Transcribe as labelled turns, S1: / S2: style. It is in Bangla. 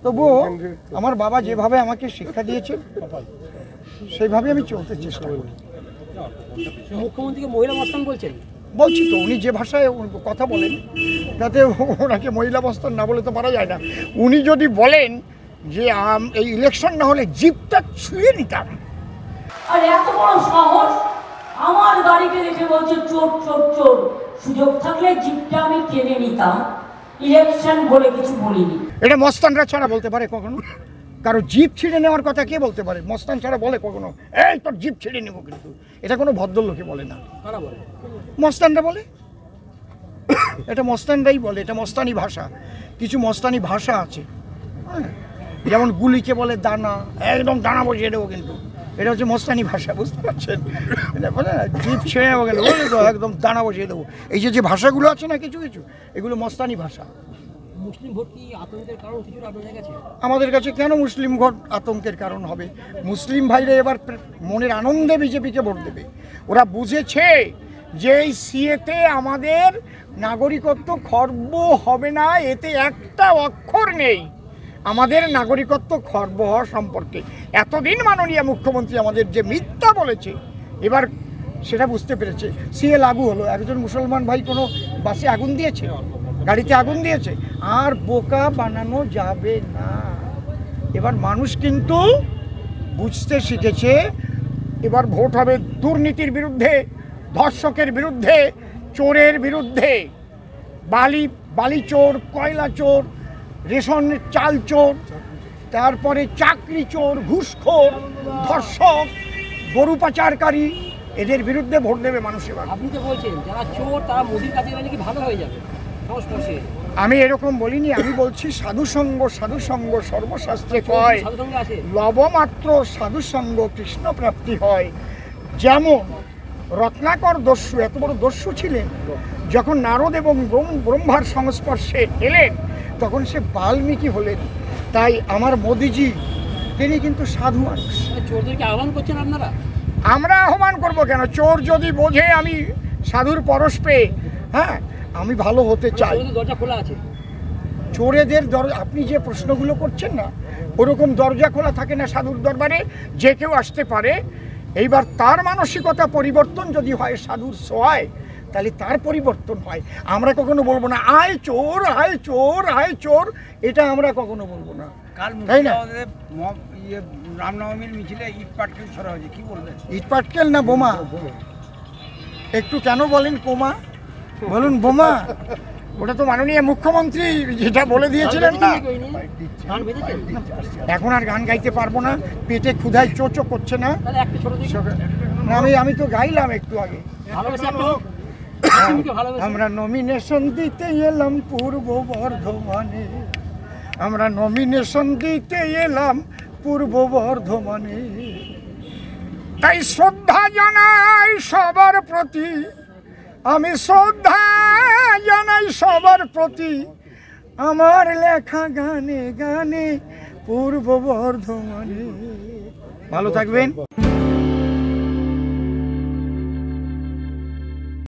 S1: তবুও আমার বাবা যেভাবে আমাকে শিক্ষা দিয়েছেন সেইভাবে আমি চলতে চেষ্টা করি।
S2: মুখ্যমন্ত্রীকে মহিলা মস্তান বলছেন?
S1: বলছি তো, উনি যে ভাষায় কথা বলেন তাতে ওনাকে মহিলা মস্তান না বলে তো পারা যায় না। উনি যদি বলেন যে এই ইলেকশন না হলে জিপটা ছুঁয়ে নিতাম,
S3: আর এত বড় সাহস আমার গাড়িকে দেখে বলছে চোর চোর চোর, সুযোগ থাকলে জিপটা আমি কিনে নিতাম, ইলেকশন বলে কিছু বলিনি।
S1: এটা মস্তানরা ছাড়া বলতে পারে কখনো? কারো জিপ ছিঁড়ে নেওয়ার কথা কে বলতে পারে? মস্তান ছাড়া বলে কখনো এই তোর জিপ ছিঁড়ে নেবো? কিন্তু এটা কোনো ভদ্রলোকে বলে না, মস্তানরা বলে। এটা মস্তানরাই বলে, এটা মস্তানি ভাষা। কিছু মস্তানি ভাষা আছে, হ্যাঁ, যেমন গুলিকে বলে দানা, একদম দানা বসিয়ে দেবো, কিন্তু এটা হচ্ছে মস্তানি ভাষা, বুঝতে পারছেন? এটা বলে না জিপ ছেড়ে নেবো গেলে বলে তো একদম দানা বসিয়ে দেবো। এই যে ভাষাগুলো আছে না কিছু কিছু, এগুলো মস্তানি ভাষা।
S2: মুসলিম ভোট কি আতঙ্কের কারণ কিছুটা আপনাদের কাছে?
S1: আমাদের কাছে কেন মুসলিম ভোট আতঙ্কের কারণ হবে? মুসলিম ভাইরা এবার মনের আনন্দে বিজেপিকে ভোট দেবে। ওরা বুঝেছে যে এই সিএতে আমাদের নাগরিকত্ব খর্ব হবে না, এতে একটা অক্ষর নেই আমাদের নাগরিকত্ব খর্ব হওয়া সম্পর্কে। এতদিন মাননীয় মুখ্যমন্ত্রী আমাদের যে মিথ্যা বলেছে, এবার সেটা বুঝতে পেরেছে। সিএ লাগু হলো, একজন মুসলমান ভাই কোনো বাসে আগুন দিয়েছে, গাড়িতে আগুন দিয়েছে, আর বোকা বানানো যাবে না। এবার মানুষ কিন্তু বুঝতে শিখেছে। এবার ভোট হবে দুর্নীতির বিরুদ্ধে, ধর্ষকের বিরুদ্ধে, চোরের বিরুদ্ধে। বালি চোর, কয়লা চোর, রেশন চাল চোর, তারপরে চাকরি চোর, ঘুষখোর, ধর্ষক, গরু পাচারকারী, এদের বিরুদ্ধে ভোট দেবে মানুষ। এবার
S2: আপনি তো বলছেন যারা চোর তারা মোদির কাছে গেলে কি ভালো হয়ে যাবে?
S1: আমি এরকম বলিনি, আমি বলছি সাধুসঙ্গ সর্বশাস্ত্রে কয়, লবমাত্র সাধুসঙ্গ কৃষ্ণ প্রাপ্তি হয়। যেমন রত্নাকর দস্যু এত বড় দস্যু ছিলেন, যখন নারদ এবং ব্রহ্মার সংস্পর্শে এলেন তখন সে বাল্মীকি হলেন। তাই আমার মোদিজি তিনি কিন্তু সাধু মানুষ।
S2: চোরদেরকে আহ্বান করছেন আপনারা?
S1: আমরা আহ্বান করব কেন? চোর যদি বোঝে আমি সাধুর পরশ পেয়ে, হ্যাঁ, আমি ভালো হতে চাই,
S2: দরজা খোলা আছে।
S1: চোরেদের দরজা, আপনি যে প্রশ্নগুলো করছেন না, ওরকম দরজা খোলা থাকে না সাধুর দরবারে, যে কেউ আসতে পারে। এইবার তার মানসিকতা পরিবর্তন যদি হয় সাধুর ছোঁয়ায়, তাহলে তার পরিবর্তন হয়। আমরা কখনো বলবো না আয় চোর আয় চোর আয় চোর, এটা আমরা কখনো বলবো না, তাই না?
S4: রামনবমীর মিছিলে ইট পাটকেল ছড়া হয়েছে, কি বলবেন?
S1: ইট পাটকেল না বোমা? একটু কেন বলেন কোমা, বলুন বোমা। ওটা তো মাননীয় মুখ্যমন্ত্রী যেটা বলে দিয়েছিলেন না। এখন আর গান গাইতে পারবো না, পেটে ক্ষুধায় চোচো করছে না। আমি তো গাইলাম একটু আগে। আমরা নমিনেশন দিতে এলাম পূর্ব বর্ধমানে, আমরা নমিনেশন দিতে এলাম পূর্ব বর্ধমানে। তাই শ্রদ্ধা জানাই সবার প্রতি, আমি শ্রদ্ধা জানাই সবার প্রতি, আমার লেখা গানে গানে পূর্ব বর্ধমানে। ভালো থাকবেন।